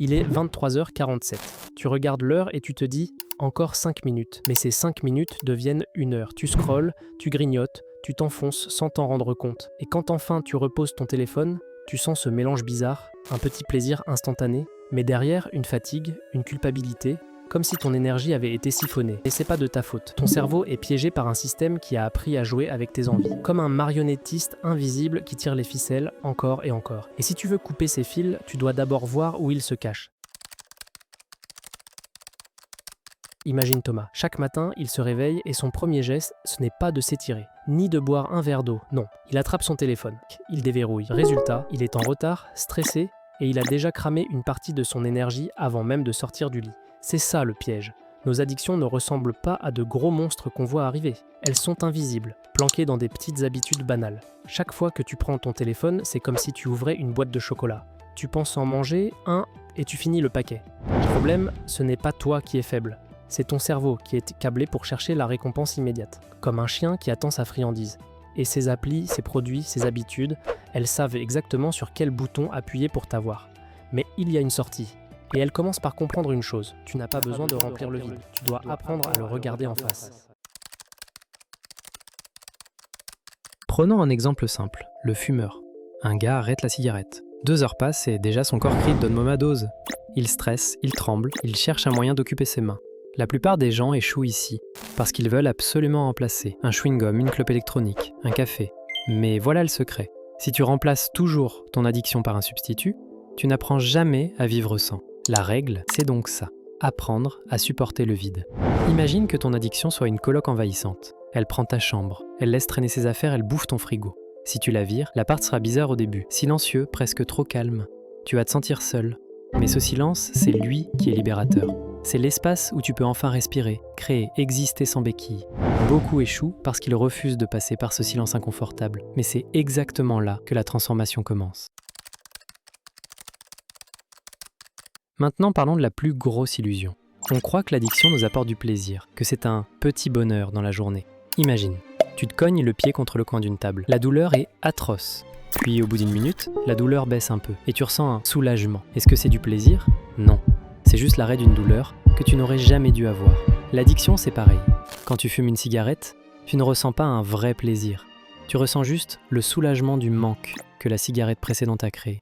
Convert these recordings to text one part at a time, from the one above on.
Il est 23h47. Tu regardes l'heure et tu te dis « encore 5 minutes ». Mais ces 5 minutes deviennent 1 heure. Tu scrolles, tu grignotes, tu t'enfonces sans t'en rendre compte. Et quand enfin tu reposes ton téléphone, tu sens ce mélange bizarre, un petit plaisir instantané, mais derrière une fatigue, une culpabilité, comme si ton énergie avait été siphonnée. Et c'est pas de ta faute. Ton cerveau est piégé par un système qui a appris à jouer avec tes envies. Comme un marionnettiste invisible qui tire les ficelles encore et encore. Et si tu veux couper ces fils, tu dois d'abord voir où ils se cachent. Imagine Thomas. Chaque matin, il se réveille et son premier geste, ce n'est pas de s'étirer, ni de boire un verre d'eau. Non, il attrape son téléphone. Il déverrouille. Résultat, il est en retard, stressé, et il a déjà cramé une partie de son énergie avant même de sortir du lit. C'est ça le piège. Nos addictions ne ressemblent pas à de gros monstres qu'on voit arriver. Elles sont invisibles, planquées dans des petites habitudes banales. Chaque fois que tu prends ton téléphone, c'est comme si tu ouvrais une boîte de chocolat. Tu penses en manger un et tu finis le paquet. Le problème, ce n'est pas toi qui es faible. C'est ton cerveau qui est câblé pour chercher la récompense immédiate, comme un chien qui attend sa friandise. Et ces applis, ces produits, ces habitudes, elles savent exactement sur quel bouton appuyer pour t'avoir. Mais il y a une sortie. Et elle commence par comprendre une chose, tu n'as pas besoin de remplir le vide, tu dois apprendre à le regarder en face. Prenons un exemple simple, le fumeur. Un gars arrête la cigarette. 2 heures passent et déjà son corps crie « donne-moi ma dose ». Il stresse, il tremble, il cherche un moyen d'occuper ses mains. La plupart des gens échouent ici, parce qu'ils veulent absolument remplacer un chewing-gum, une clope électronique, un café. Mais voilà le secret. Si tu remplaces toujours ton addiction par un substitut, tu n'apprends jamais à vivre sans. La règle, c'est donc ça. Apprendre à supporter le vide. Imagine que ton addiction soit une coloc envahissante. Elle prend ta chambre, elle laisse traîner ses affaires, elle bouffe ton frigo. Si tu la vires, l'appart sera bizarre au début, silencieux, presque trop calme. Tu vas te sentir seul. Mais ce silence, c'est lui qui est libérateur. C'est l'espace où tu peux enfin respirer, créer, exister sans béquille. Beaucoup échouent parce qu'ils refusent de passer par ce silence inconfortable. Mais c'est exactement là que la transformation commence. Maintenant, parlons de la plus grosse illusion. On croit que l'addiction nous apporte du plaisir, que c'est un petit bonheur dans la journée. Imagine, tu te cognes le pied contre le coin d'une table. La douleur est atroce. Puis au bout d'1 minute, la douleur baisse un peu et tu ressens un soulagement. Est-ce que c'est du plaisir? Non. C'est juste l'arrêt d'une douleur que tu n'aurais jamais dû avoir. L'addiction, c'est pareil. Quand tu fumes une cigarette, tu ne ressens pas un vrai plaisir. Tu ressens juste le soulagement du manque que la cigarette précédente a créé.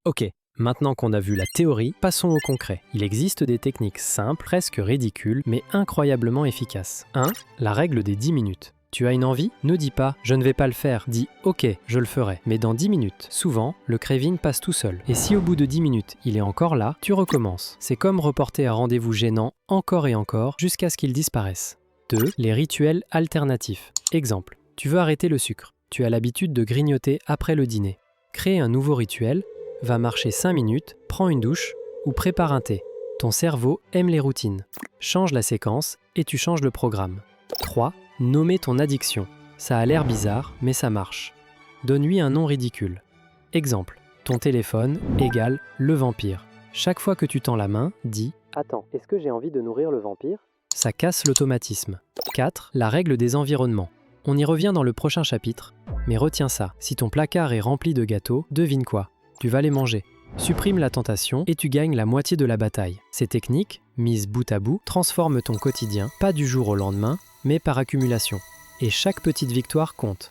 Ok, maintenant qu'on a vu la théorie, passons au concret. Il existe des techniques simples, presque ridicules, mais incroyablement efficaces. 1. La règle des 10 minutes. Tu as une envie? Ne dis pas « je ne vais pas le faire », dis « ok, je le ferai », mais dans 10 minutes. Souvent, le craving passe tout seul. Et si au bout de 10 minutes, il est encore là, tu recommences. C'est comme reporter un rendez-vous gênant encore et encore jusqu'à ce qu'il disparaisse. 2. Les rituels alternatifs. Exemple, tu veux arrêter le sucre. Tu as l'habitude de grignoter après le dîner. Crée un nouveau rituel, va marcher 5 minutes, prends une douche ou prépare un thé. Ton cerveau aime les routines. Change la séquence et tu changes le programme. 3. Nommer ton addiction. Ça a l'air bizarre, mais ça marche. Donne-lui un nom ridicule. Exemple, ton téléphone égale le vampire. Chaque fois que tu tends la main, dis « Attends, est-ce que j'ai envie de nourrir le vampire ?» Ça casse l'automatisme. 4. La règle des environnements. On y revient dans le prochain chapitre, mais retiens ça. Si ton placard est rempli de gâteaux, devine quoi? Tu vas les manger. Supprime la tentation et tu gagnes la moitié de la bataille. Ces techniques, mises bout à bout, transforment ton quotidien, pas du jour au lendemain, mais par accumulation. Et chaque petite victoire compte.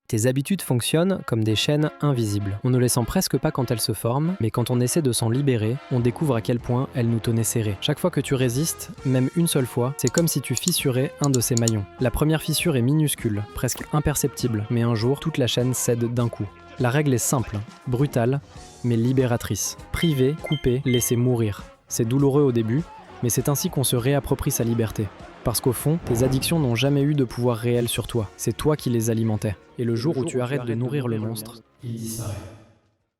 Tes habitudes fonctionnent comme des chaînes invisibles. On ne les sent presque pas quand elles se forment, mais quand on essaie de s'en libérer, on découvre à quel point elles nous tenaient serrés. Chaque fois que tu résistes, même une seule fois, c'est comme si tu fissurais un de ces maillons. La première fissure est minuscule, presque imperceptible, mais un jour, toute la chaîne cède d'un coup. La règle est simple, brutale, mais libératrice. Priver, couper, laisser mourir. C'est douloureux au début, mais c'est ainsi qu'on se réapproprie sa liberté. Parce qu'au fond, tes addictions n'ont jamais eu de pouvoir réel sur toi. C'est toi qui les alimentais. Et le jour où tu arrêtes de nourrir le monstre, il disparaît.